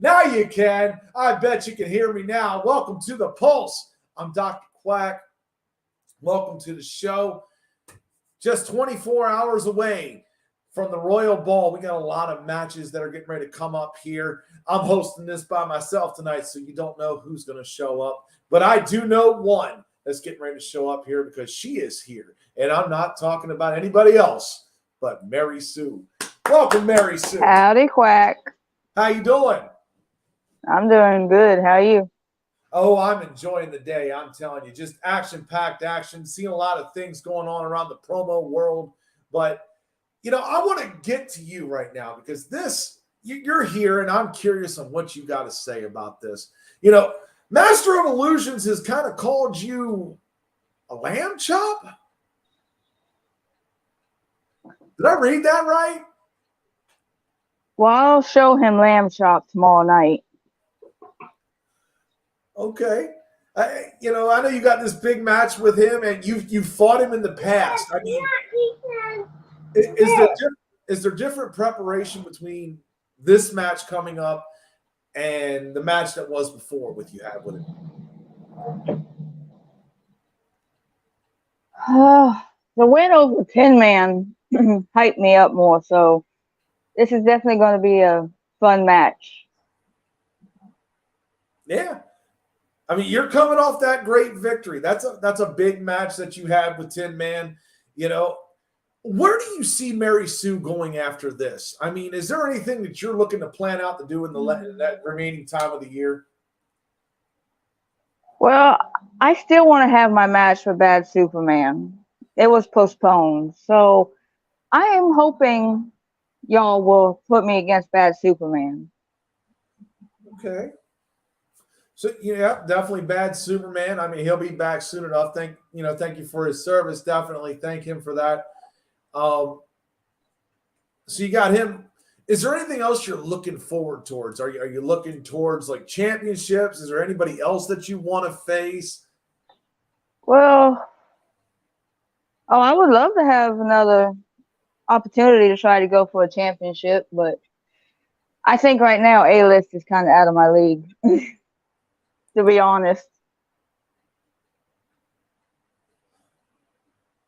Now you can. I bet you can hear me now. Welcome to the Pulse. I'm Dr. Quack. Welcome to the show. Just 24 hours away from the Royal Ball. We got a lot of matches that are getting ready to come up here. I'm hosting this by myself tonight, so you don't know who's going to show up. But I do know one that's getting ready to show up here because she is here. And I'm not talking about anybody else but Mary Sue. Welcome, Mary Sue. Howdy, Quack. How you doing? I'm doing good. How are you? Oh, I'm enjoying the day. I'm telling you, just action-packed action. Seeing a lot of things going on around the promo world. But, I want to get to you right now because you're here, and I'm curious on what you got to say about this. Master of Illusions has kind of called you a lamb chop. Did I read that right? Well, I'll show him lamb chop tomorrow night. Okay. I know you got this big match with him, and you've fought him in the past. I mean, is there different preparation between this match coming up and the match that was before with him? The win over Tin Man hyped me up more, so this is definitely going to be a fun match. Yeah. I mean, you're coming off that great victory. That's a big match that you had with Tin Man. Where do you see Mary Sue going after this? I mean, is there anything that you're looking to plan out to do in that remaining time of the year? Well, I still want to have my match with Bad Superman. It was postponed, so I am hoping y'all will put me against Bad Superman. Okay. So, yeah, definitely Bad Superman. I mean, he'll be back soon enough. Thank you for his service. Definitely thank him for that. So you got him. Is there anything else you're looking forward towards? Are you looking towards like championships? Is there anybody else that you want to face? Well, I would love to have another opportunity to try to go for a championship, but I think right now A-list is kind of out of my league, to be honest.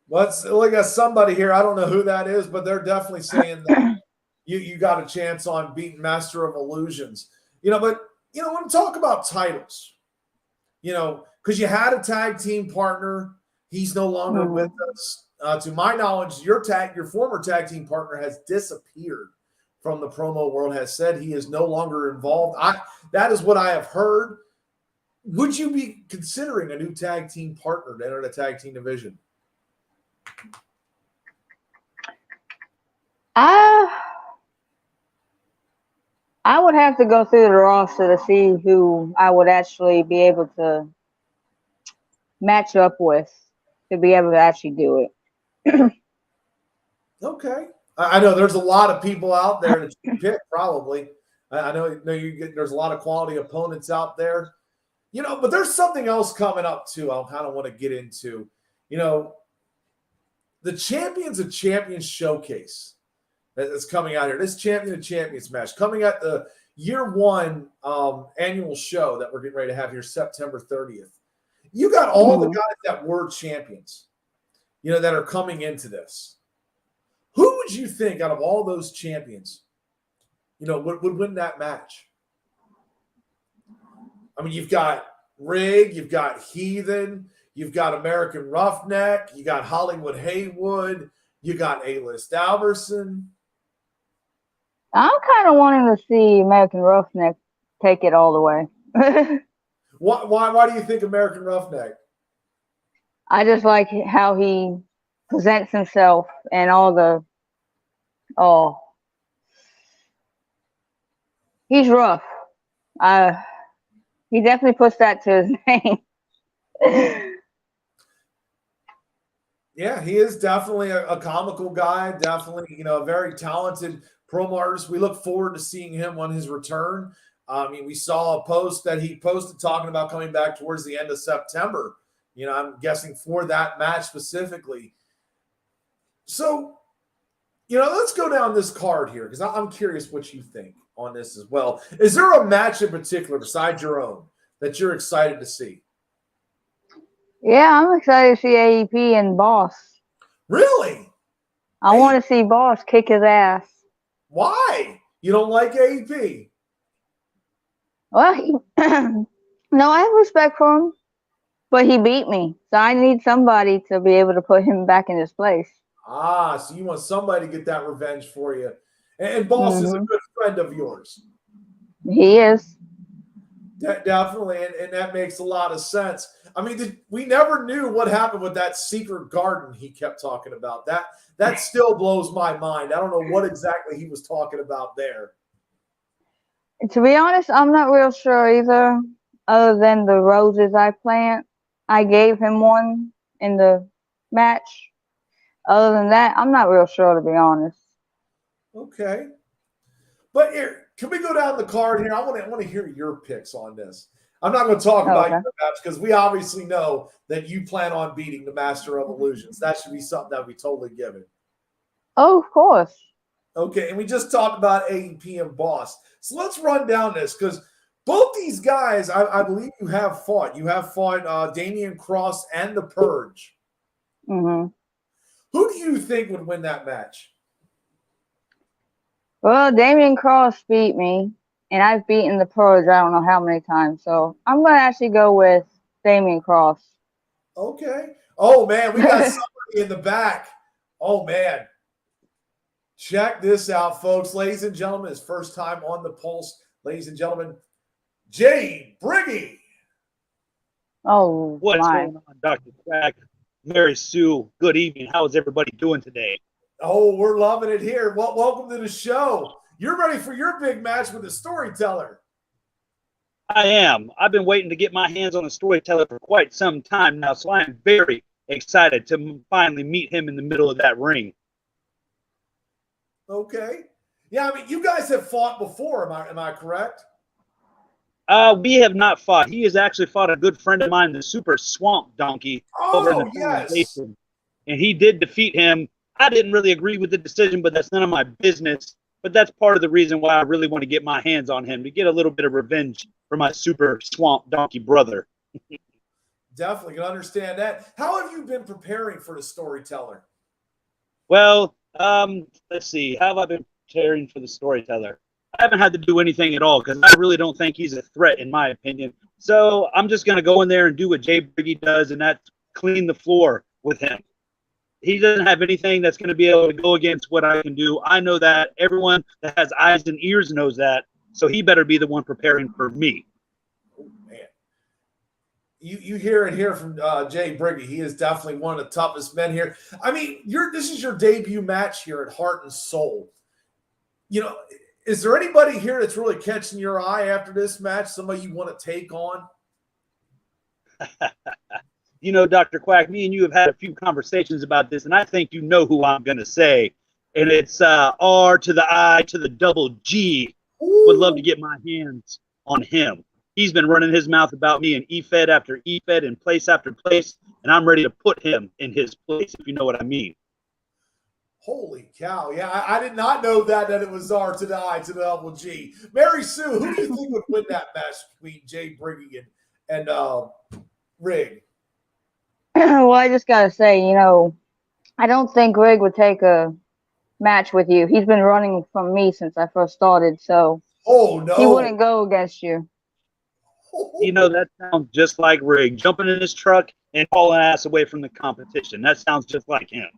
Let's look at somebody here. I don't know who that is, but they're definitely saying that you got a chance on beating Master of Illusions. But when we talk about titles, because you had a tag team partner, he's no longer with us. To my knowledge, your former tag team partner has disappeared from the promo world, has said he is no longer involved. That is what I have heard. Would you be considering a new tag team partner to enter the tag team division? I would have to go through the roster to see who I would actually be able to match up with to be able to actually do it. Okay. I know there's a lot of people out there that you pick, probably. I know there's a lot of quality opponents out there. But there's something else coming up, too, I kind of want to get into. The Champions of Champions Showcase that's coming out here. This Champion of Champions match coming at the year one annual show that we're getting ready to have here September 30th. You got all the guys that were champions, that are coming into this. Who would you think out of all those champions, would win that match? I mean, you've got Rig, you've got Heathen, you've got American Roughneck, you got Hollywood Haywood, you got A-List Alverson. I'm kind of wanting to see American Roughneck take it all the way. Why do you think American Roughneck? I just like how he presents himself and he's rough. He definitely puts that to his name. Yeah, he is definitely a comical guy. Definitely, a very talented promo artist. We look forward to seeing him on his return. I mean, we saw a post that he posted talking about coming back towards the end of September. I'm guessing for that match specifically. So, let's go down this card here because I'm curious what you think. on this as well. Is there a match in particular besides your own that you're excited to see? Yeah, I'm excited to see AEP and Boss. Really? I want to see Boss kick his ass. Why? You don't like AEP? Well, no, I have respect for him, but he beat me, so I need somebody to be able to put him back in his place. Ah, so you want somebody to get that revenge for you. And Boss is a good friend of yours. He is. Definitely, and that makes a lot of sense. I mean, we never knew what happened with that secret garden he kept talking about. That still blows my mind. I don't know what exactly he was talking about there. To be honest, I'm not real sure either, other than the roses I plant. I gave him one in the match. Other than that, I'm not real sure, to be honest. Okay. But here, can we go down the card here? I want to hear your picks on this. I'm not going to talk about your match because we obviously know that you plan on beating the Master of Illusions. That should be something that we totally given. Oh, of course. Okay, and we just talked about AEP and Boss. So let's run down this because both these guys, I believe you have fought. You have fought Damian Cross and The Purge. Mm-hmm. Who do you think would win that match? Well, Damian Cross beat me, and I've beaten The Purge I don't know how many times. So I'm going to actually go with Damian Cross. Okay. Oh, man, we got somebody in the back. Oh, man. Check this out, folks. Ladies and gentlemen, his first time on the Pulse. Ladies and gentlemen, Jay Briggy. Oh, what's going on, Dr. Quack? Mary Sue, good evening. How is everybody doing today? Oh, we're loving it here. Well, welcome to the show. You're ready for your big match with the Storyteller. I am. I've been waiting to get my hands on a Storyteller for quite some time now, so I am very excited to finally meet him in the middle of that ring. Okay. Yeah, I mean, you guys have fought before, am I correct? We have not fought. He has actually fought a good friend of mine, the Super Swamp Donkey, over in the Basin, and he did defeat him. I didn't really agree with the decision, but that's none of my business. But that's part of the reason why I really want to get my hands on him, to get a little bit of revenge for my Super Swamp Donkey brother. Definitely can understand that. How have you been preparing for the Storyteller? Well, let's see. How have I been preparing for the Storyteller? I haven't had to do anything at all because I really don't think he's a threat, in my opinion. So I'm just going to go in there and do what Jay Briggy does, and that's clean the floor with him. He doesn't have anything that's going to be able to go against what I can do. I know that. Everyone that has eyes and ears knows that. So he better be the one preparing for me. Oh, man. You hear it here from Jay Briggy. He is definitely one of the toughest men here. I mean, this is your debut match here at Heart and Soul. You know, is there anybody here that's really catching your eye after this match? Somebody you want to take on? You know, Dr. Quack, me and you have had a few conversations about this, and I think you know who I'm going to say. And it's R to the I to the double G. Ooh. Would love to get my hands on him. He's been running his mouth about me in EFED after EFED and place after place, and I'm ready to put him in his place, if you know what I mean. Holy cow. Yeah, I did not know that it was R to the I to the double G. Mary Sue, who do you think would win that match between Jay Briggy and Rig? Well, I just got to say, you know, I don't think Rig would take a match with you. He's been running from me since I first started, so he wouldn't go against you. You know, that sounds just like Rig, jumping in his truck and hauling ass away from the competition. That sounds just like him.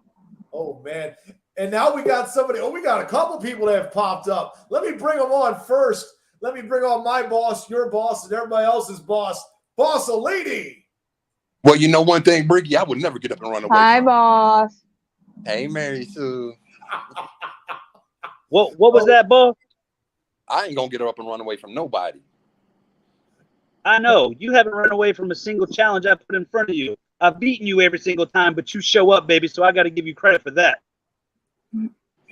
Oh, man. And now we got somebody. Oh, we got a couple people that have popped up. Let me bring them on first. Let me bring on my boss, your boss, and everybody else's boss, Boss Lady. Well, you know one thing, Briggy, I would never get up and run away. Hi, boss. Hey, Mary Sue. What was that, boss? I ain't gonna get up and run away from nobody. I know. You haven't run away from a single challenge I put in front of you. I've beaten you every single time, but you show up, baby, so I got to give you credit for that.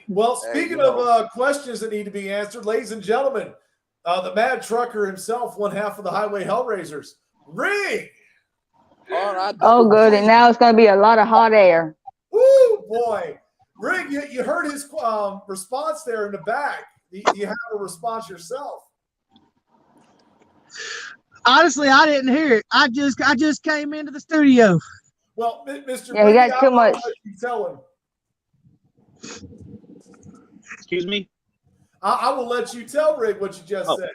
Well, speaking of questions that need to be answered, ladies and gentlemen, the Mad Trucker himself, one half of the Highway Hellraisers, Rig. Oh, good. And now it's going to be a lot of hot air. Woo, boy. Rig, you heard his response there in the back. You have a response yourself. Honestly, I didn't hear it. I just came into the studio. Well, Mr. Yeah, he Brady, got too I'll much. let you tell him. Excuse me. I will let you tell Rick what you just Oh. said.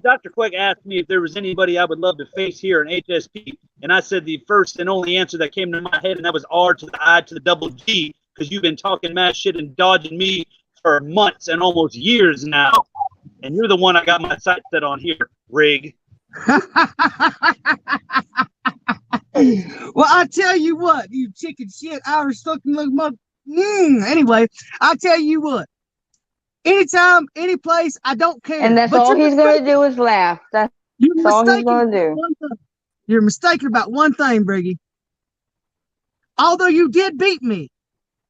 Dr. Quick asked me if there was anybody I would love to face here in HSP, and I said the first and only answer that came to my head, and that was R to the I to the double G, because you've been talking mad shit and dodging me for months and almost years now, and you're the one I got my sights set on here, Rig. Well, I tell you what, you chicken shit, Irish looking little mother. Anyway, I tell you what. Anytime, any place, I don't care. And that's But all you're he's going to mistaken. do is laugh. That's You're all he's mistaken gonna about do. one thing. You're mistaken about one thing, Briggy. Although you did beat me,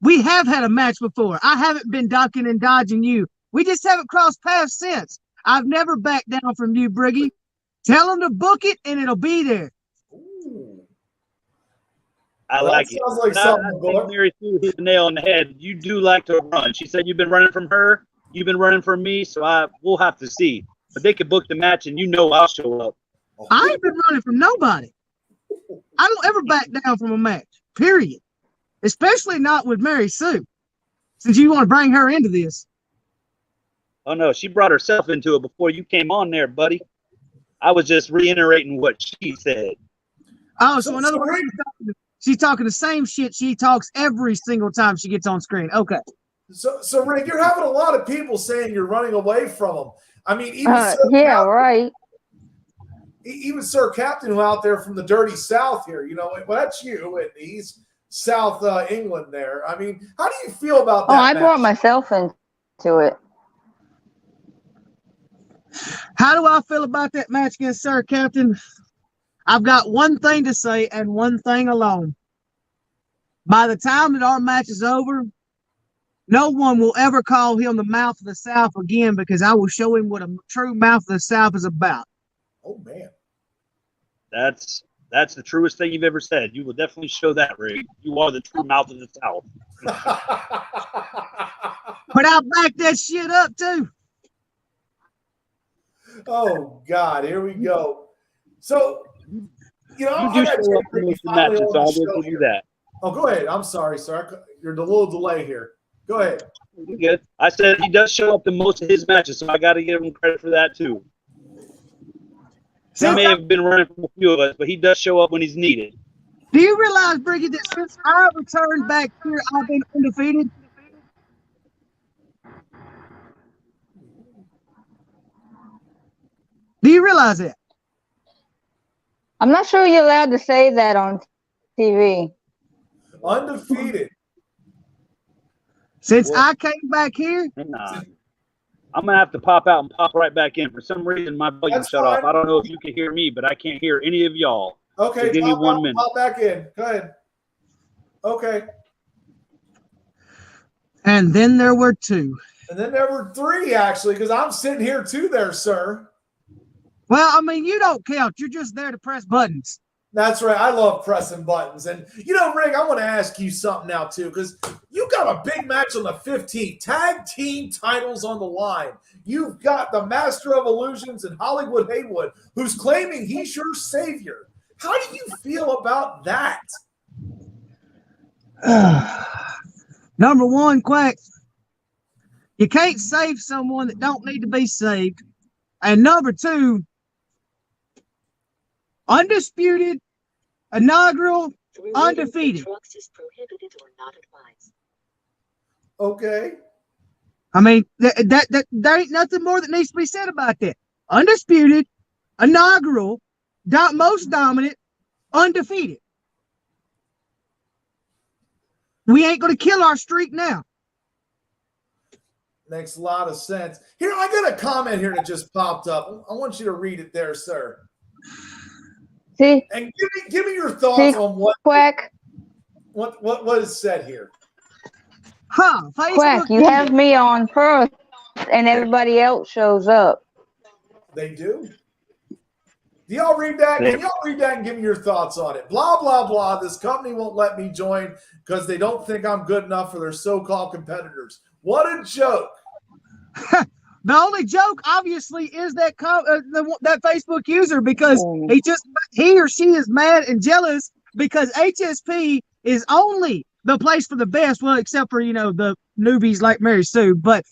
we have had a match before. I haven't been ducking and dodging you. We just haven't crossed paths since. I've never backed down from you, Briggy. Tell them to book it, and it'll be there. Ooh. I Well, like that it. sounds like I something, think boy. Mary Sue hit the nail on the head. You do like to run. She said you've been running from her. You've been running from me, so we'll have to see. But they could book the match, and you know I'll show up. I ain't been running from nobody. I don't ever back down from a match, period. Especially not with Mary Sue, since you want to bring her into this. Oh no, she brought herself into it before you came on there, buddy. I was just reiterating what she said. Oh, so in other So words, she's talking the same shit she talks every single time she gets on screen. Okay. So Rick, you're having a lot of people saying you're running away from them. I mean, even Yeah, right. even Sir Captain, who out there from the dirty South here, you know, well, that's you, and he's South England there. I mean, how do you feel about that? Oh, I brought match? myself into it. How do I feel about that match against Sir Captain? I've got one thing to say and one thing alone. By the time that our match is over, no one will ever call him the mouth of the South again, because I will show him what a true mouth of the South is about. Oh man, That's the truest thing you've ever said. You will definitely show that, Rig. You are the true mouth of the South. But I'll back that shit up too. oh God, here we go. So, you know, You do I gotta show up take in most Ricky finally matches, on so the I'll show give you here. that. Oh, go ahead. I'm sorry, sir. You're a little delay here. Go ahead. You're good. I said he does show up in most of his matches, so I got to give him credit for that too. He may have been running from a few of us, but he does show up when he's needed. Do you realize, Briggy, that since I returned back here, I've been undefeated? Do you realize that? I'm not sure you're allowed to say that on TV. Undefeated. Since Well- I came back here, Hang on. I'm gonna have to pop out and pop right back in. For some reason, my volume That's shut fine. off. I don't know if you can hear me, but I can't hear any of y'all. Okay, So give me pop 1 out, minute. pop back in. Go ahead. Okay. and then there were two. And then there were three, actually, because I'm sitting here too there, sir. Well, I mean, you don't count. You're just there to press buttons. That's right. I love pressing buttons. And, you know, Rick, I want to ask you something now, too, because you got a big match on the 15th. Tag team titles on the line. You've got the Master of Illusions and Hollywood Haywood, who's claiming he's your savior. How do you feel about that? Number one, Quack, you can't save someone that don't need to be saved. And number two, undisputed, inaugural, undefeated. Drugs is prohibited or not advised. Okay. I mean, there ain't nothing more that needs to be said about that. Undisputed, inaugural, most dominant, undefeated. We ain't going to kill our streak now. Makes a lot of sense. Here, I got a comment here that just popped up. I want you to read it there, sir. See, And give me your thoughts on Quack, what is said here. Huh? Facebook, Quack, you have me on first, and everybody else shows up. They do. Do y'all read that? Can y'all read that and give me your thoughts on it? Blah, blah, blah. This company won't let me join because they don't think I'm good enough for their so-called competitors. What a joke. The only joke, obviously, is that that Facebook user because Mm. he or she is mad and jealous because HSP is only the place for the best. Well, except for the newbies like Mary Sue, but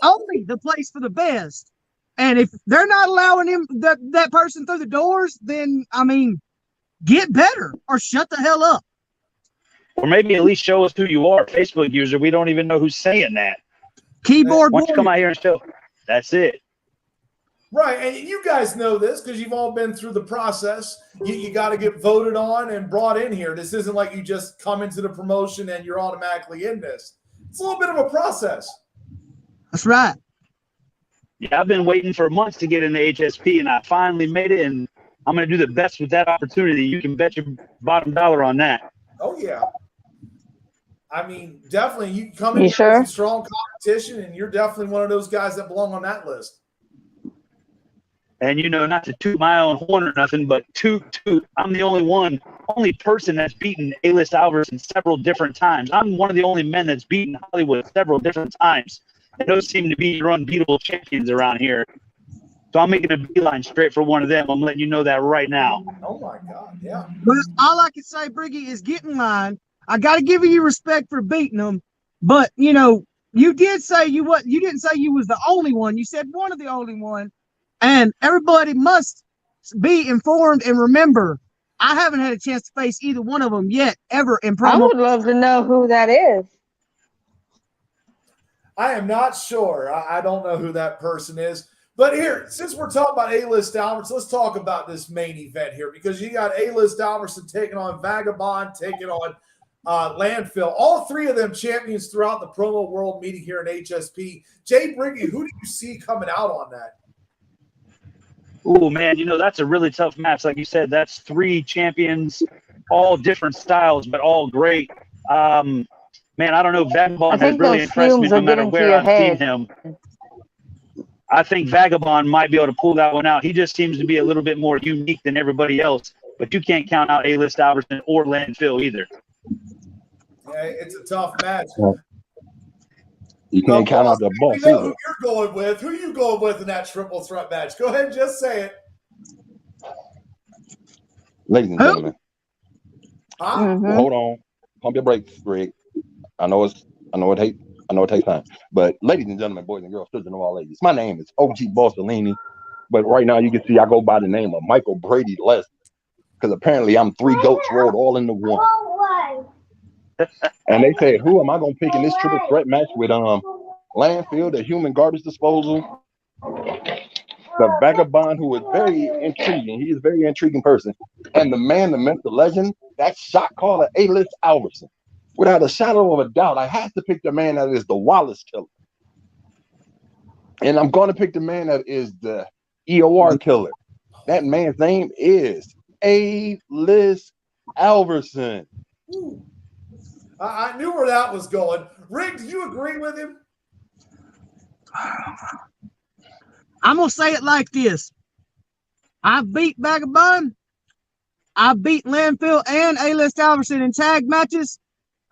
only the place for the best. And if they're not allowing that person through the doors, then I mean, get better or shut the hell up. Or maybe at least show us who you are, Facebook user. We don't even know who's saying that. Keyboard Why don't you come warrior. out here and show? That's it. Right, and you guys know this because you've all been through the process. You got to get voted on and brought in here. This isn't like you just come into the promotion and you're automatically in this. It's a little bit of a process. That's right. Yeah, I've been waiting for months to get into HSP, and I finally made it, and I'm going to do the best with that opportunity. You can bet your bottom dollar on that. Oh, yeah. I mean, definitely, you come You in sure? with some strong competition, and you're definitely one of those guys that belong on that list. And, not to toot my own horn or nothing, but I'm the only person that's beaten A-List Alvarez several different times. I'm one of the only men that's beaten Hollywood several different times. And those seem to be your unbeatable champions around here. So I'm making a beeline straight for one of them. I'm letting you know that right now. Oh, my God, yeah. But all I can say, Briggy, is get in line. I got to give you respect for beating them, but you did say you didn't say you was the only one. You said one of the only one, and everybody must be informed and remember. I haven't had a chance to face either one of them yet, ever in I promo. would love to know who that is. I am not sure. I don't know who that person is. But here, since we're talking about A-List Alvarez, let's talk about this main event here because you got A-List Alvarez taking on Vagabond, taking on Landfill. All three of them champions throughout the promo world meeting here in HSP. Jay Briggy, who do you see coming out on that? Oh, man, that's a really tough match. Like you said, that's three champions, all different styles, but all great. Man, I don't know. I Vagabond has think really those impressed me fumes no are matter getting to where your I've seen head. him. I think Vagabond might be able to pull that one out. He just seems to be a little bit more unique than everybody else, but you can't count out A-List Alvarez or Landfill either. Yeah, it's a tough match. You can't count out the We boss know either. who you're going with. Who are you going with in that triple threat match? Go ahead and just say it. Ladies and Who? gentlemen, Huh? Mhm. hold on. Pump your brakes, Greg. I know it takes time. But ladies and gentlemen, boys and girls, children of all ages, my name is OG Bossellini. But right now you can see I go by the name of Michael Brady Leslie. Because apparently I'm three goats rolled all into one. And they said, who am I gonna pick in this triple threat match with Landfill, the human garbage disposal, the Vagabond, who is very intriguing. He is a very intriguing person. And the man, the myth, the legend, that shot caller, A-List Alvarez. Without a shadow of a doubt, I have to pick the man that is the Wallace killer. And I'm going to pick the man that is the EOR killer. That man's name is A-List Alvarez. Ooh. I knew where that was going. Rick, do you agree with him? I'm gonna say it like this: I beat Vagabond, I beat Landfill and A-List Alvarez in tag matches,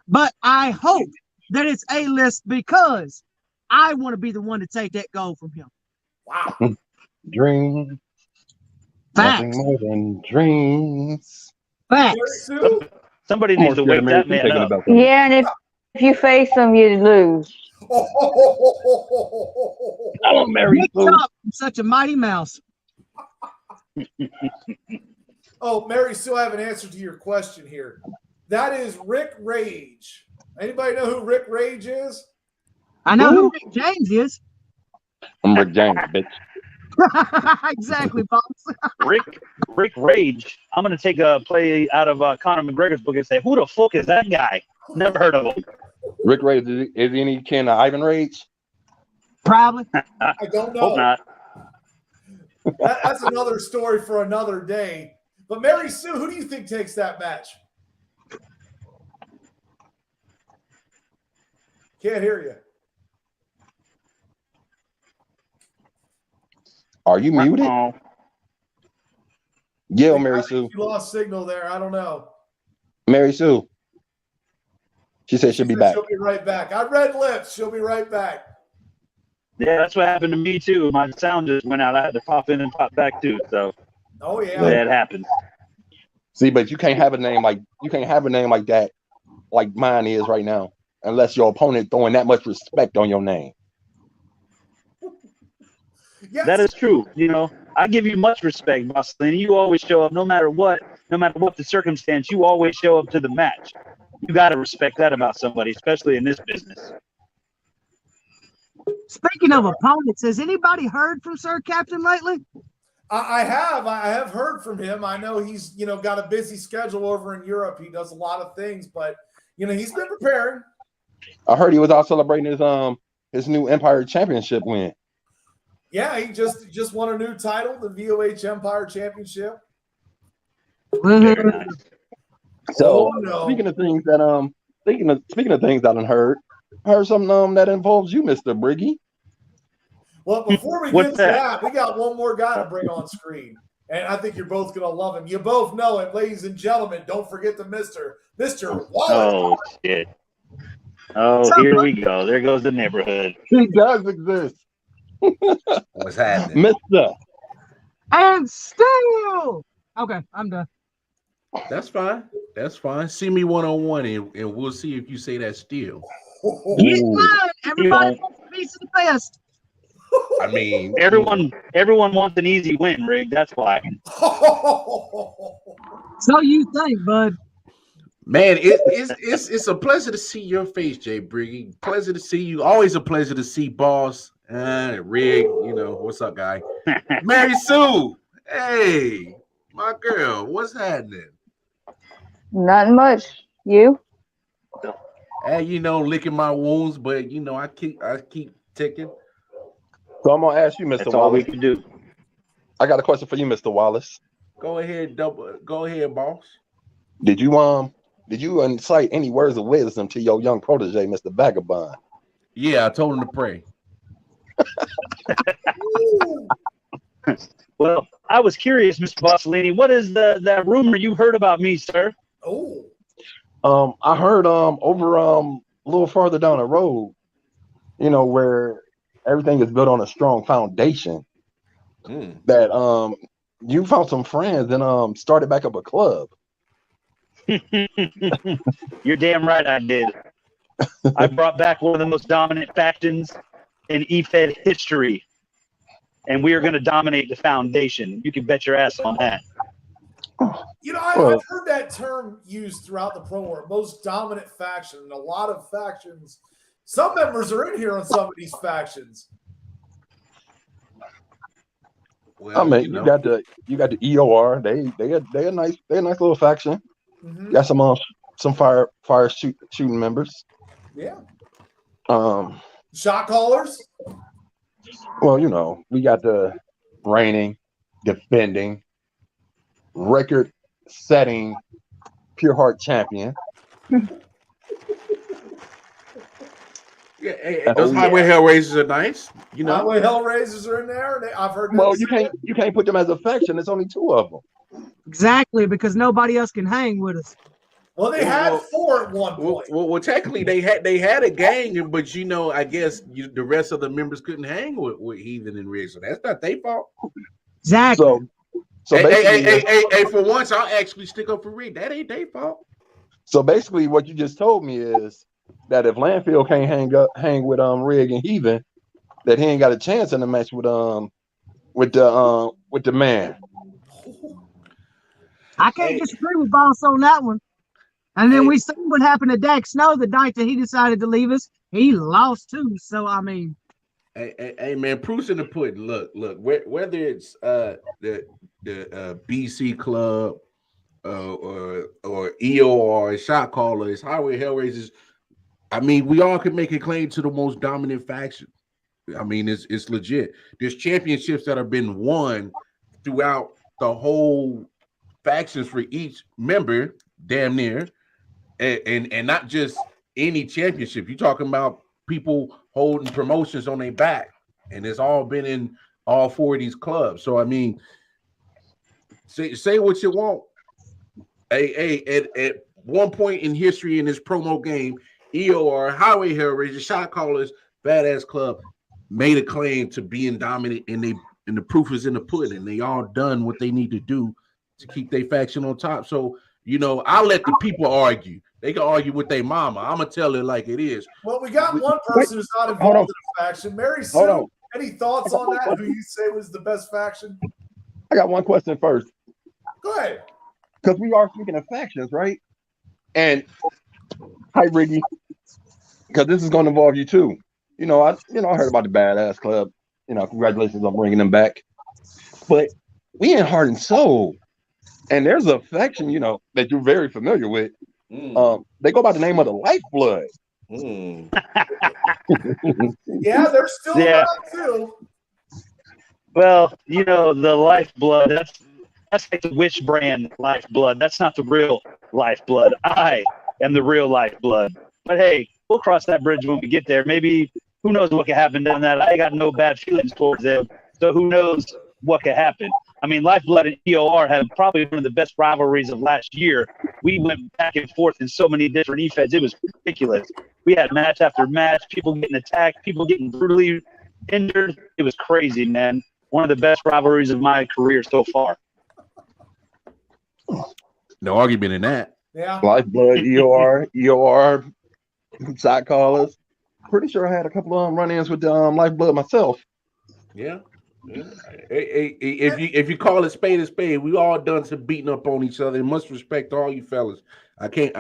but I hope that it's A-List because I want to be the one to take that gold from him. Wow. Dreams, nothing Facts. more than dreams. Mary Facts. Sue? Somebody I'm needs to wake that man up. Yeah, and if you face them, you lose. Hello, Mary Good Sue. job, such a mighty mouse. Oh, Mary Sue, I have an answer to your question here. That is Rick Rage. Anybody know who Rick Rage is? I know who Rick James is. I'm Rick James, bitch. Exactly, Boss. Rick Rage. I'm going to take a play out of Conor McGregor's book and say, who the fuck is that guy? Never heard of him. Rick Rage, is he any kin of Ivan Rage? Probably. I don't know. Hope not. That's another story for another day. But Mary Sue, who do you think takes that match? Can't hear you. Are you muted? Oh, Yeah, Mary Sue. You lost signal there. I don't know. Mary Sue. She said she'll be back. She'll be right back. I read lips. She'll be right back. Yeah, that's what happened to me too. My sound just went out. I had to pop in and pop back too. So Oh yeah. that happened. See, but you can't have a name like that, like mine is right now, unless your opponent throwing that much respect on your name. Yes. That is true. You know, I give you much respect, Bosley. You always show up, no matter what the circumstance. You always show up to the match. You got to respect that about somebody, especially in this business. Speaking of opponents, has anybody heard from Sir Captain lately? I have heard from him. I know he's got a busy schedule over in Europe. He does a lot of things, but he's been preparing. I heard he was out celebrating his new Empire Championship win. Yeah, he just won a new title, the VOH Empire Championship. Very nice. So Oh, no. speaking of things that I heard something that involves you, Mr. Briggy. Well, before we What's get to that? that, we got one more guy to bring on screen, and I think you're both gonna love him. You both know him, ladies and gentlemen. Don't forget the Mr. Wallace. Oh shit. Oh, here we go. There goes the neighborhood. He does exist. What's happening? Mr. And still, okay, I'm done. That's fine. That's fine. See me one-on-one, and we'll see if you say that still. Get mine. Everybody wants a piece of the best. I mean, Everyone wants an easy win, Rig. That's why. So you think, bud? man, it's a pleasure to see your face, Jay Briggy. Pleasure to see you. Always a pleasure to see Boss and Rig. What's up, guy? Mary Sue. Hey, my girl. What's happening? Nothing much. You? Hey, licking my wounds, but I keep ticking. So I'm gonna ask you, Mr. That's all we Wallace. can do. I got a question for you, Mr. Wallace. Go ahead, boss. Did you incite any words of wisdom to your young protege, Mr. Vagabond? Yeah, I told him to pray. Well, I was curious, Mr. Bossellini. What is that rumor you heard about me, sir? Oh, I heard over a little farther down the road, where everything is built on a strong foundation, that you found some friends and started back up a club. You're damn right I did. I brought back one of the most dominant factions in EFED history, and we are going to dominate the foundation. You can bet your ass on that. I've heard that term used throughout the pro war, most dominant faction, and a lot of factions. Some members are in here on some of these factions. Well, I mean, you got the EOR. They a nice little faction. Mm-hmm. Got some fire shooting members. Yeah. Shot callers. Well, we got the reigning, defending, record-setting Pure Heart champion. Yeah, those Highway Hellraisers are nice. Highway Hellraisers are in there. I've heard. Well, you can't put them as a faction. There's only two of them. Exactly, because nobody else can hang with us. Well, they had four at one point. Well, technically they had a gang, but I guess the rest of the members couldn't hang with Heathen and Rig, so that's not their fault. Exactly. So hey, for once, I'll actually stick up for Rig. That ain't their fault. So basically, what you just told me is that if Landfill can't hang with Rig and Heathen, that he ain't got a chance in the match with the man. I can't disagree with Boss on that one. And then we saw what happened to Dak Snow the night that he decided to leave us. He lost too. So I mean, hey man, proof's in the pudding. Look, whether it's the BC Club or EOR, Shot Callers, Highway Hellraisers, I mean, we all can make a claim to the most dominant faction. I mean, it's legit. There's championships that have been won throughout the whole factions for each member, damn near, and not just any championship. You're talking about people holding promotions on their back, and it's all been in all four of these clubs. So I mean, say what you want. At one point in history in this promo game, EOR, Highway Hellraiser, Shot Callers, Badass Club, made a claim to being dominant, and the proof is in the pudding. They all done what they need to do to keep their faction on top. So, I'll let the people argue. They can argue with their mama. I'm gonna tell it like it is. Well, we got one person who's not involved in a faction. Mary Sue, any thoughts on that? Who you say was the best faction? I got one question first. Go ahead. Because we are speaking of factions, right? And hi, Riggy. Because this is going to involve you too. I heard about the Badass Club. Congratulations on bringing them back. But we in Heart and Soul, and there's a faction, that you're very familiar with. They go by the name of the Lifeblood. Yeah, they're still around too. Well, the Lifeblood, that's like the Wish brand Lifeblood. That's not the real Lifeblood. I am the real Lifeblood. But hey, we'll cross that bridge when we get there. Maybe, who knows what could happen down that. I got no bad feelings towards them. So who knows what could happen. I mean, Lifeblood and EOR have probably one of the best rivalries of last year. We went back and forth in so many different EFEDs. It was ridiculous. We had match after match, people getting attacked, people getting brutally injured. It was crazy, man. One of the best rivalries of my career so far. No argument in that. Yeah. Lifeblood, EOR, shot callers. Pretty sure I had a couple of run-ins with Lifeblood myself. Yeah. Hey, if you call it spade, we all done some beating up on each other. Must respect all you fellas. I can't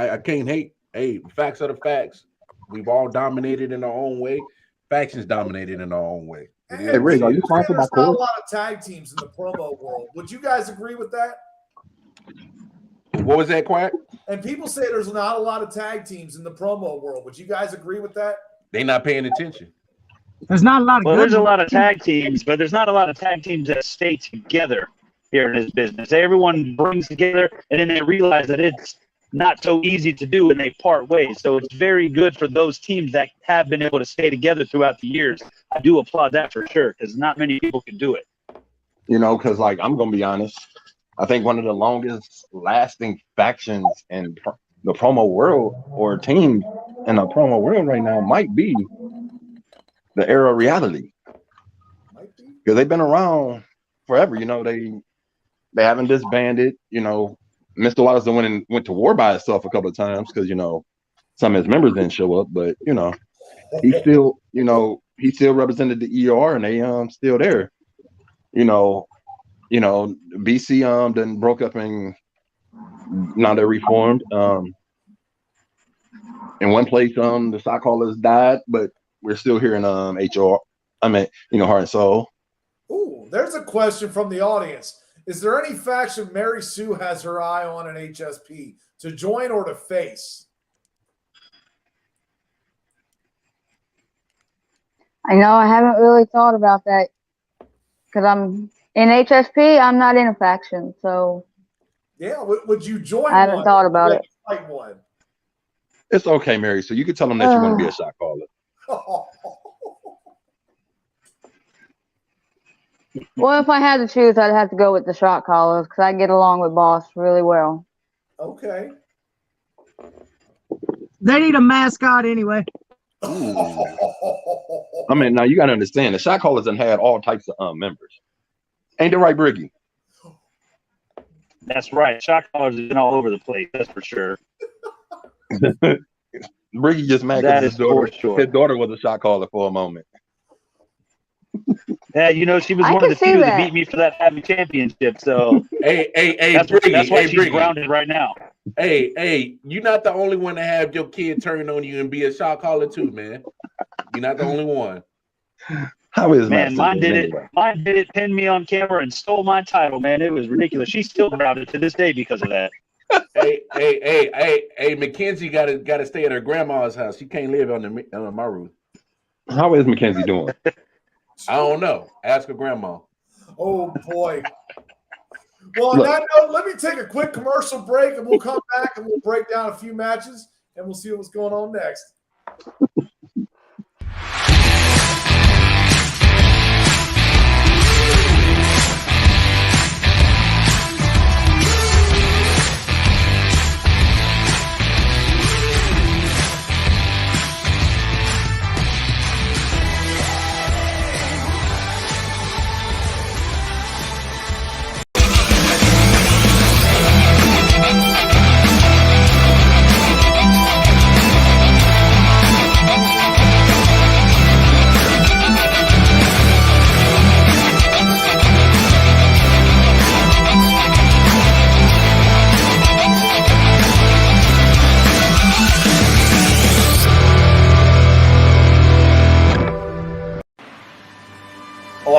hate. Hey, facts are the facts. We've all dominated in our own way. Factions dominated in our own way. Hey, Rick, are you sponsored by There's not a Coors? lot of tag teams in the promo world. Would you guys agree with that? What was that, Quack? And people say there's not a lot of tag teams in the promo world. Would you guys agree with that? They not paying attention. There's not a lot of Well, good there's a ones. lot of tag teams, but there's not a lot of tag teams that stay together here in this business. Everyone brings together, and then they realize that it's not so easy to do, and they part ways. So it's very good for those teams that have been able to stay together throughout the years. I do applaud that for sure, because not many people can do it. Because I'm gonna be honest. I think one of the longest lasting factions in the promo world, or team in the promo world right now, might be the Era Reality, because they've been around forever. They haven't disbanded. Mr. Waters went to war by himself a couple of times because some of his members didn't show up, but he still he still represented the ER, and they still there. BC then broke up and now they're reformed. In one place, the shot callers died, but we're still here in HR. Heart and Soul. Ooh, there's a question from the audience. Is there any faction Mary Sue has her eye on in HSP to join or to face? I know I haven't really thought about that because I'm in HSP. I'm not in a faction, so Yeah, would you join? I haven't thought about it. Fight one. It's okay, Mary. So you can tell them that you want to be a shot caller. Well, if I had to choose, I'd have to go with the shot callers because I get along with Boss really well. Okay. They need a mascot anyway. Now you got to understand, the shot callers have had all types of members. Ain't that right, Briggy? That's right. Shot callers have been all over the place. That's for sure. Briggy just mad That because is for sure. his daughter was a shot caller for a moment. Yeah, she was I one of can the see few that that. beat me for that Happy Championship. So Hey, that's Briggy, why hey, she's Briggy. grounded right now. Hey, you're not the only one to have your kid turn on you and be a shot caller too, man. You're not the only one. How is Man, Matt mine did it. anyway? Mine did it. Pinned me on camera and stole my title. Man, it was ridiculous. She's still grounded to this day because of that. Hey, Mackenzie gotta stay at her grandma's house. She can't live on my roof. How is Mackenzie doing? I don't know. Ask her grandma. Oh boy. Well, on that note, let me take a quick commercial break and we'll come back and we'll break down a few matches and we'll see what's going on next.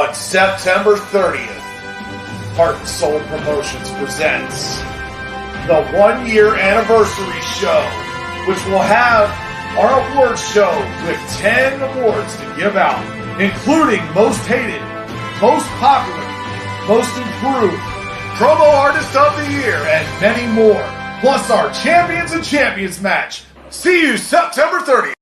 On September 30th, Heart and Soul Promotions presents the 1-year anniversary show, which will have our awards show with 10 awards to give out, including Most Hated, Most Popular, Most Improved, Promo Artist of the Year, and many more. Plus our Champions and Champions match. See you September 30th.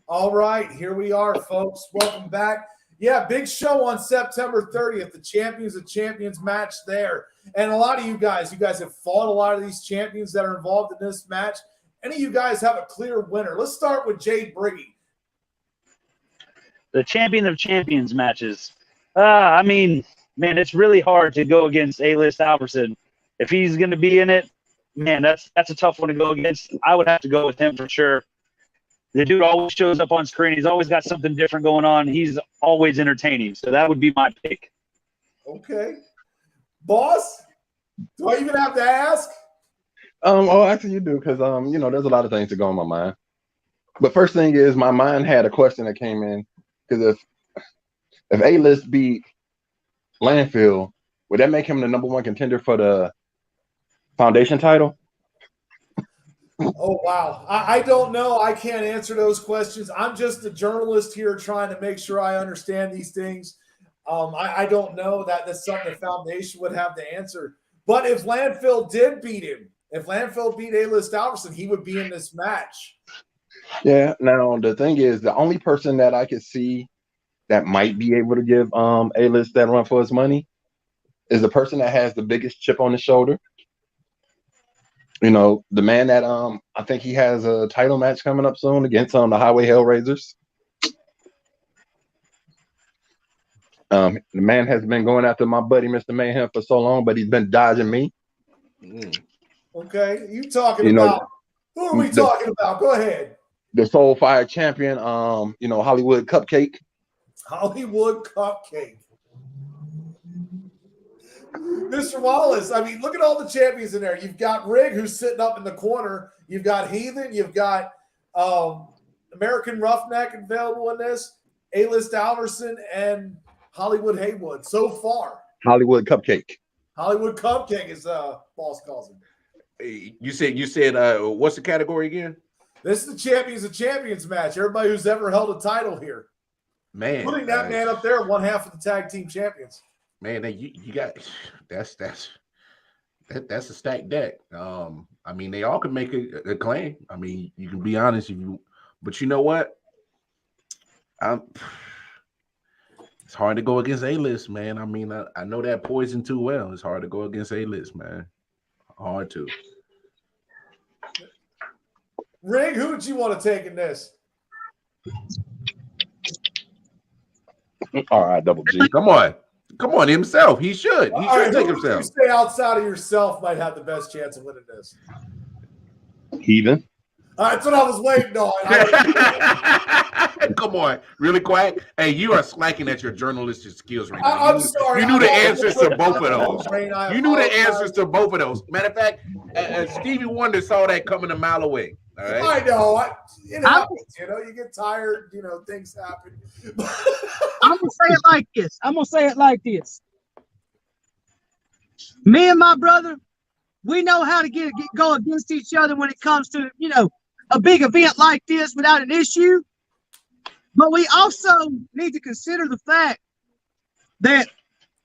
All right, here we are, folks. Welcome back. Yeah, big show on September 30th, the Champions of Champions match there. And a lot of you guys have fought a lot of these champions that are involved in this match. Any of you guys have a clear winner? Let's start with Jade Briggy. The Champion of Champions matches. I mean, man, it's really hard to go against A-List Alverson. If he's going to be in it, man, that's a tough one to go against. I would have to go with him for sure. The dude always shows up on screen. He's always got something different going on. He's always entertaining. So that would be my pick. Okay. Boss, do I even have to ask? Actually you do, because there's a lot of things that go in my mind. But first thing is, my mind had a question that came in, because if A-List beat Landfill, would that make him the #1 contender for the Foundation title? Oh, wow. I don't know. I can't answer those questions. I'm just a journalist here trying to make sure I understand these things. I don't know. That's something the Foundation would have to answer. But if Landfill did beat him, if Landfill beat A-List Alverson, he would be in this match. Yeah. Now, the thing is, the only person that I could see that might be able to give A-List that run for his money is the person that has the biggest chip on his shoulder. The man that I think he has a title match coming up soon against the Highway Hellraisers. The man has been going after my buddy Mr. Mayhem for so long, but he's been dodging me. Okay, you talking about? Who are we talking about? Go ahead. The Soul Fire champion, Hollywood Cupcake. Hollywood Cupcake. Mr. Wallace, I mean, look at all the champions in there. You've got Rig, who's sitting up in the corner. You've got Heathen. You've got American Roughneck available in this. A-List Alverson and Hollywood Haywood so far. Hollywood Cupcake. Hollywood Cupcake is boss calls him. You said what's the category again? This is the Champions of Champions match. Everybody who's ever held a title here. Man. Putting that man up there, one half of the tag team champions. Man, you got that's a stacked deck. I mean, they all can make a claim. I mean, you can be honest but you know what? It's hard to go against A-List, man. I mean, I know that poison too well. It's hard to go against A-List, man. Hard to. Rig, who would you want to take in this? All right, Double G. Come on, himself. He should. He should take himself. You stay outside of yourself might have the best chance of winning this. Heathen. That's what I was waiting on. Come on, really quiet. Hey, you are slacking at your journalistic skills right now. I'm sorry. You knew the answers to both of those. You knew the answers to both of those. Matter of fact, Stevie Wonder saw that coming a mile away. All right? I know. It happens. You get tired. Things happen. I'm gonna say it like this. Me and my brother, we know how to go against each other when it comes to a big event like this without an issue. But we also need to consider the fact that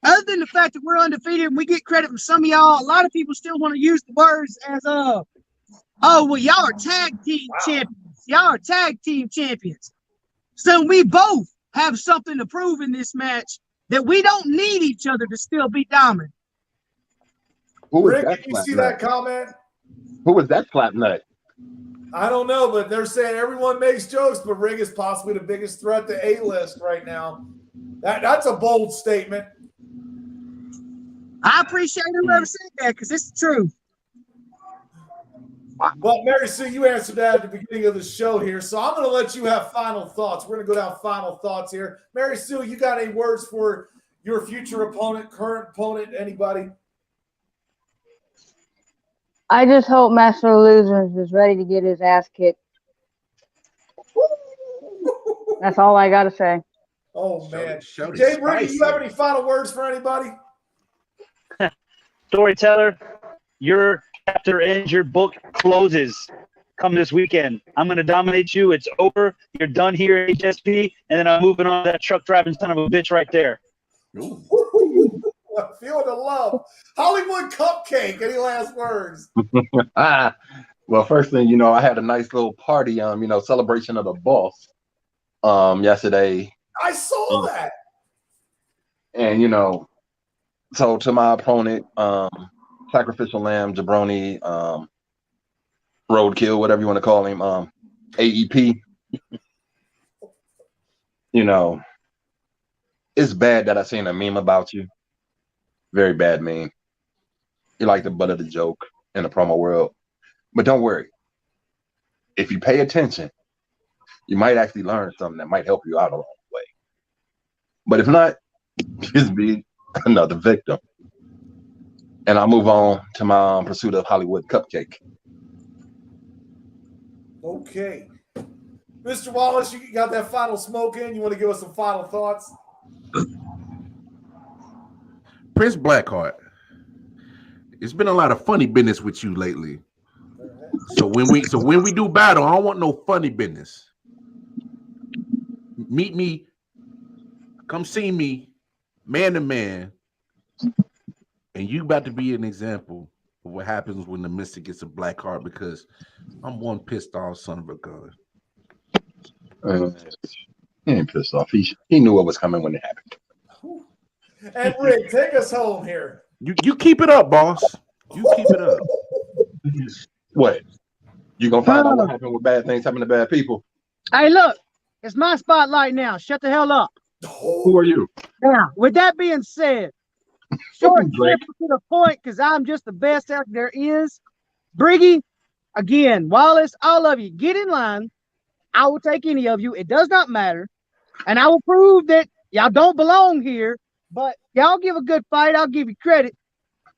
other than the fact that we're undefeated and we get credit from some of y'all, a lot of people still want to use the words as oh, well, y'all are tag team champions. Y'all are tag team champions. So we both have something to prove in this match that we don't need each other to still be dominant. Rick, did you see that comment? Who was that slap nut? I don't know, but they're saying everyone makes jokes, but Rig is possibly the biggest threat to A-List right now. That's a bold statement. I appreciate whoever said that because it's the truth. Well, Mary Sue, you answered that at the beginning of the show here, so I'm going to let you have final thoughts. We're going to go down final thoughts here. Mary Sue, you got any words for your future opponent, current opponent, anybody? I just hope Master of Illusions is ready to get his ass kicked. That's all I got to say. Oh man, Shorty Jay Brady, you have spicy. any final words for anybody? Storyteller, your chapter ends, your book closes. Come this weekend. I'm going to dominate you. It's over. You're done here at HSP, and then I'm moving on to that truck driving son of a bitch right there. Ooh. Feeling the love. Hollywood Cupcake. Any last words? Well, first thing, I had a nice little party, celebration of the boss, yesterday. I saw that. And, so to my opponent, Sacrificial Lamb, Jabroni, Roadkill, whatever you want to call him, AEP, it's bad that I seen a meme about you. Very bad meme. You're like the butt of the joke in the promo world. But don't worry. If you pay attention, you might actually learn something that might help you out along the way. But if not, just be another victim. And I'll move on to my pursuit of Hollywood Cupcake. Okay. Mr. Wallace, you got that final smoke in? You want to give us some final thoughts? Prince Blackheart, it's been a lot of funny business with you lately. So when we do battle, I don't want no funny business. Meet me, come see me, man to man, and you about to be an example of what happens when the Mystic gets a black heart, because I'm one pissed off son of a gun. He ain't pissed off. He knew what was coming when it happened. And Rick, take us home here. You keep it up, boss. You keep it up. What? You gonna find out what happened with bad things happen to bad people? Hey, look, it's my spotlight now. Shut the hell up. Who are you? Now, with that being said, short and simple to the point, because I'm just the best out there is. Briggy, again, Wallace, all of you, get in line. I will take any of you. It does not matter. And I will prove that y'all don't belong here. But y'all give a good fight. I'll give you credit.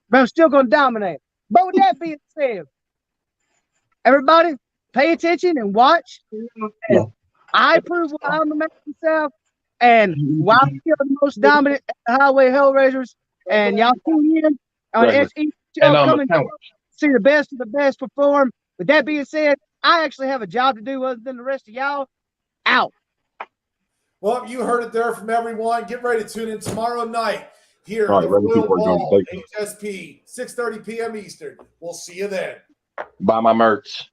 But I'm still going to dominate. But with that being said, everybody pay attention and watch. And I prove why I'm the man myself. And why I'm still the most dominant at the Highway Hellraisers. And y'all tune in on SE show. Come and see the best of the best perform. With that being said, I actually have a job to do other than the rest of y'all. Out. Well, you heard it there from everyone. Get ready to tune in tomorrow night here All at right, the regular Royal people are Ball, going HSP, 6:30 p.m. Eastern. We'll see you then. Buy my merch.